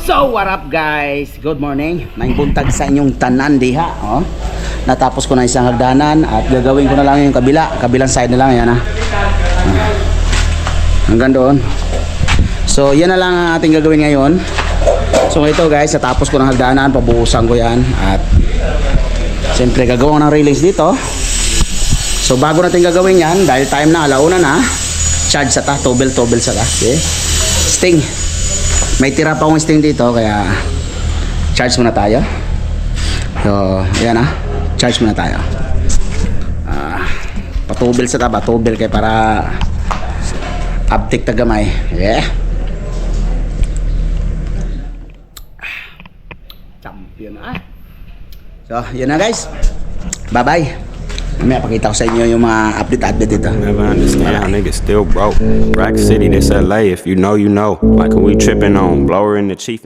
So what up guys, good morning. May buntag sa inyong tanan diha, oh. Natapos ko na isang hagdanan at gagawin ko na lang yung kabilang side na lang yan, ha. Hanggang doon. So yan na lang ang ating gagawin ngayon. So ito guys, natapos ko ng hagdanan, pabuhusan ko yan at siyempre gagawin ko ng railings dito. So bago natin gagawin yan, dahil time na, alauna na, charge sa ta, tobel sa ta, okay? Sting. May tira pa akong sting dito, kaya charge muna tayo. So, yan, charge muna tayo. Patubel sa ta, patubel kay para uptick tagamay. Yeah. Champion na. So, yun na guys. Bye-bye. Mamaya pakita ko sa inyo yung mga update dito. Never understand how niggas still broke. Rack City, this LA. If you know, you know. Like who we tripping on? Blower in the chief.